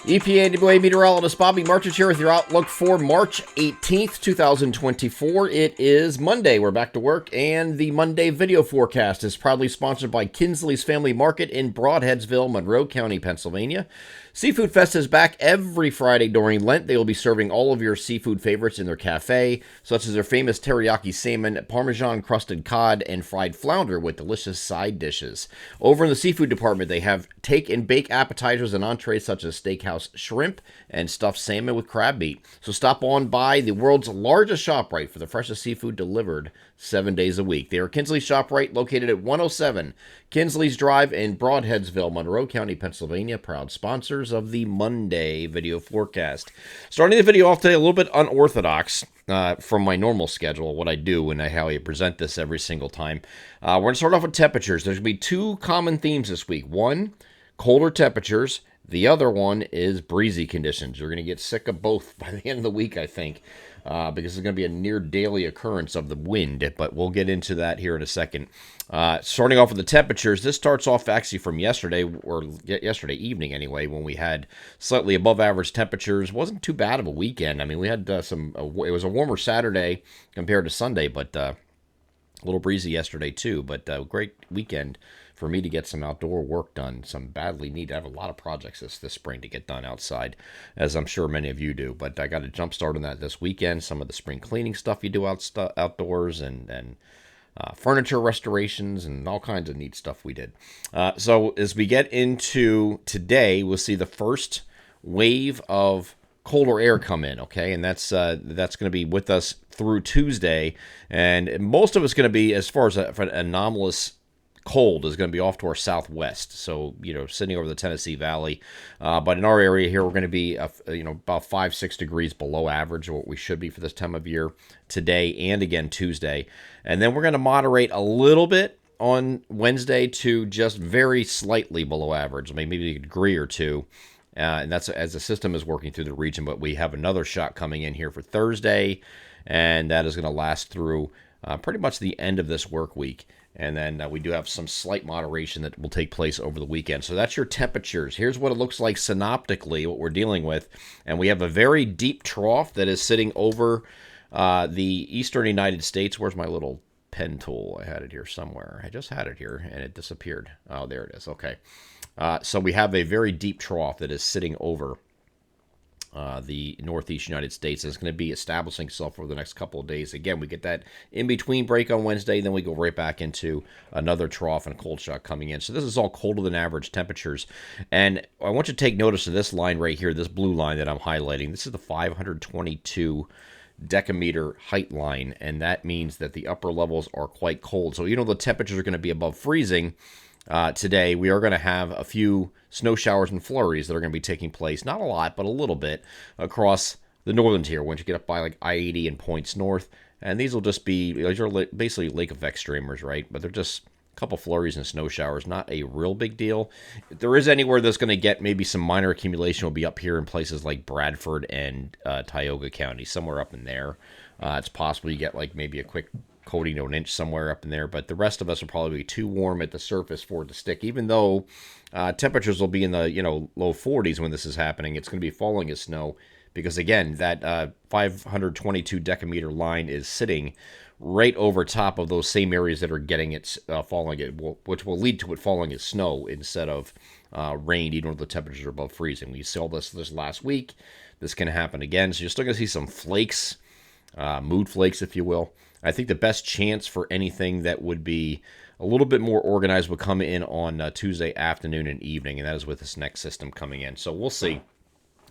EPAWA meteorologist Bobby Martich here with your outlook for March 18th, 2024. It is Monday. We're back to work, and the Monday video forecast is proudly sponsored by Kinsley's Family Market in Broadheadsville, Monroe County, Pennsylvania. Seafood Fest is back every Friday during Lent. They will be serving all of your seafood favorites in their cafe, such as their famous teriyaki salmon, Parmesan-crusted cod, and fried flounder with delicious side dishes. Over in the seafood department, they have take and bake appetizers and entrees such as steakhouse shrimp and stuffed salmon with crab meat. So stop on by the world's largest ShopRite for the freshest seafood delivered 7 days a week. They are Kinsley's ShopRite, located at 107 Kinsley's Drive in Broadheadsville, Monroe County, Pennsylvania, proud sponsors of the Monday video forecast. Starting the video off today a little bit unorthodox from my normal schedule, what I do and how I present this every single time. We're going to start off with temperatures. There's going to be two common themes this week. One, colder temperatures. The other one is breezy conditions. You're going to get sick of both by the end of the week, I think, because it's going to be a near daily occurrence of the wind, but we'll get into that here in a second. Starting off with the temperatures, this starts off actually from yesterday, or yesterday evening anyway, when we had slightly above average temperatures. Wasn't too bad of a weekend. I mean, we had it was a warmer Saturday compared to Sunday, but a little breezy yesterday too, but great weekend for me to get some outdoor work done, some badly needed. I have a lot of projects this spring to get done outside, as I'm sure many of you do, but I got a jump start on that this weekend. Some of the spring cleaning stuff you do outdoors, and furniture restorations, and all kinds of neat stuff we did. So as we get into today, we'll see the first wave of colder air come in, okay? And that's going to be with us through Tuesday, and most of it's going to be, as far as an anomalous cold, is going to be off to our southwest, so sitting over the Tennessee Valley, but in our area here, we're going to be about 5-6 degrees below average, or what we should be for this time of year today and again Tuesday. And then we're going to moderate a little bit on Wednesday to just very slightly below average, maybe a degree or two, and that's as the system is working through the region. But we have another shot coming in here for Thursday, and that is going to last through pretty much the end of this work week. And then we do have some slight moderation that will take place over the weekend. So that's your temperatures. Here's what it looks like synoptically, what we're dealing with. And we have a very deep trough that is sitting over the eastern United States. Where's my little pen tool? I had it here somewhere. I just had it here, and it disappeared. Oh, there it is. Okay. So we have a very deep trough that is sitting over the northeast United States. It's going to be establishing itself over the next couple of days. Again, we get that in-between break on Wednesday, then we go right back into another trough and a cold shot coming in. So this is all colder than average temperatures. And I want you to take notice of this line right here, this blue line that I'm highlighting. This is the 522 decameter height line, and that means that the upper levels are quite cold. So the temperatures are going to be above freezing. Today, we are going to have a few snow showers and flurries that are going to be taking place, not a lot, but a little bit, across the northern tier once you get up by like I-80 and points north. And these will just be, these are basically lake effect streamers, right? But they're just a couple flurries and snow showers, not a real big deal. If there is anywhere that's going to get maybe some minor accumulation, will be up here in places like Bradford and Tioga County, somewhere up in there. It's possible you get like maybe a quick coating to an inch somewhere up in there, but the rest of us will probably be too warm at the surface for it to stick. Even though temperatures will be in the low 40s when this is happening, it's going to be falling as snow, because again, that 522 decameter line is sitting right over top of those same areas that are getting it falling, which will lead to it falling as snow instead of rain, even though the temperatures are above freezing. We saw this last week. This can happen again, so you're still going to see some flakes, mood flakes, if you will. I think the best chance for anything that would be a little bit more organized would come in on Tuesday afternoon and evening, and that is with this next system coming in. So we'll see.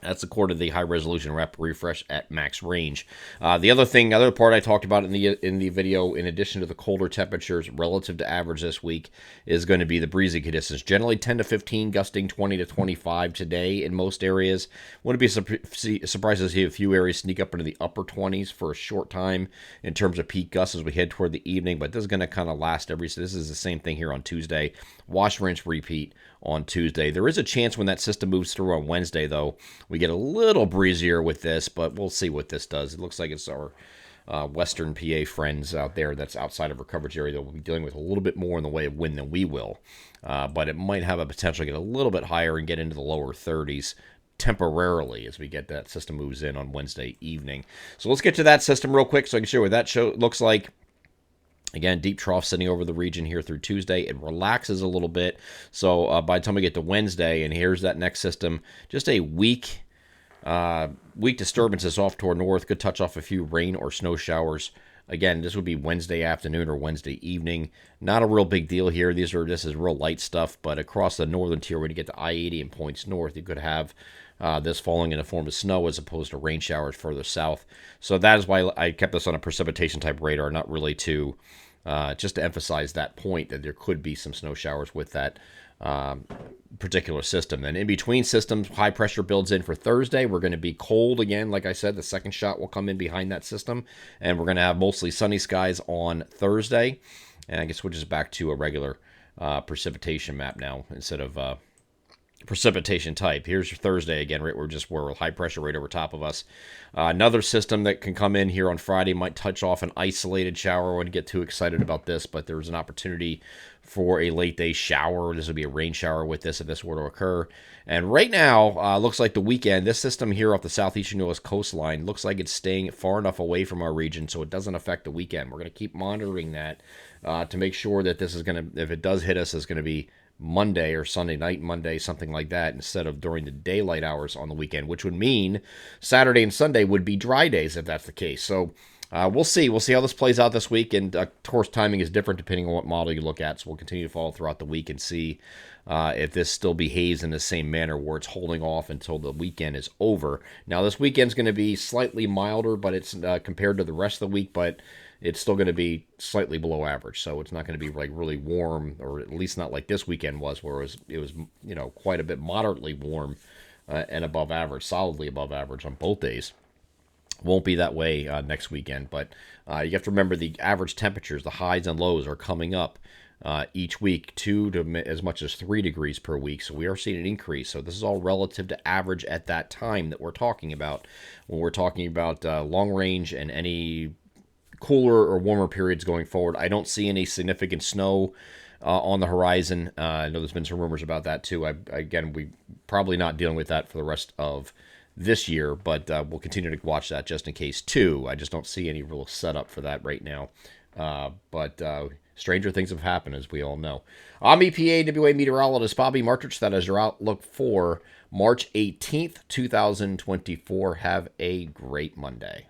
That's according to the high resolution rapid refresh at max range. The other part I talked about in the video, in addition to the colder temperatures relative to average this week, is going to be the breezy conditions. Generally 10 to 15, gusting 20 to 25 today in most areas. Wouldn't be surprised to see a few areas sneak up into the upper 20s for a short time in terms of peak gusts as we head toward the evening. But this is going to kind of last this is the same thing here on Tuesday. Wash, rinse, repeat on Tuesday. There is a chance when that system moves through on Wednesday, though, we get a little breezier with this, but we'll see what this does. It looks like it's our Western PA friends out there that's outside of our coverage area that will be dealing with a little bit more in the way of wind than we will. But it might have a potential to get a little bit higher and get into the lower 30s temporarily as we get that system moves in on Wednesday evening. So let's get to that system real quick so I can show you what that looks like. Again, deep trough sitting over the region here through Tuesday. It relaxes a little bit. So by the time we get to Wednesday, and here's that next system, just a weak disturbances off toward north. Could touch off a few rain or snow showers. Again, this would be Wednesday afternoon or Wednesday evening. Not a real big deal here. This is real light stuff, but across the northern tier, when you get to I-80 and points north, you could have this falling in the form of snow as opposed to rain showers further south. So that is why I kept this on a precipitation type radar, not really to just to emphasize that point that there could be some snow showers with that particular system. And in between systems, high pressure builds in for Thursday. We're going to be cold again. Like I said, the second shot will come in behind that system, and we're going to have mostly sunny skies on Thursday. And I guess switches back to a regular precipitation map now instead of precipitation type. Here's your Thursday again, right? We're high pressure right over top of us. Another system that can come in here on Friday might touch off an isolated shower. I wouldn't get too excited about this, but there's an opportunity for a late day shower. This would be a rain shower with this if this were to occur. And right now, looks like the weekend, this system here off the southeastern U.S. coastline looks like it's staying far enough away from our region so it doesn't affect the weekend. We're going to keep monitoring that to make sure that this is going to, if it does hit us, it's going to be Monday or Sunday night, Monday, something like that, instead of during the daylight hours on the weekend, which would mean Saturday and Sunday would be dry days if that's the case. So we'll see. We'll see how this plays out this week, and of course, timing is different depending on what model you look at, so we'll continue to follow throughout the week and see if this still behaves in the same manner where it's holding off until the weekend is over. Now, this weekend's going to be slightly milder, but it's compared to the rest of the week, but it's still going to be slightly below average, so it's not going to be like really warm, or at least not like this weekend was, where it was quite a bit moderately warm and above average, solidly above average on both days. Won't be that way next weekend, but you have to remember the average temperatures, the highs and lows, are coming up each week, 2 to as much as 3 degrees per week. So we are seeing an increase. So this is all relative to average at that time that we're talking about when we're talking about long range and any cooler or warmer periods going forward. I don't see any significant snow on the horizon. I know there's been some rumors about that too. We probably not dealing with that for the rest of this year, but we'll continue to watch that just in case too. I just don't see any real setup for that right now. But stranger things have happened, as we all know. I'm EPAWA meteorologist Bobby Martich. That is your outlook for March 18th, 2024. Have a great Monday.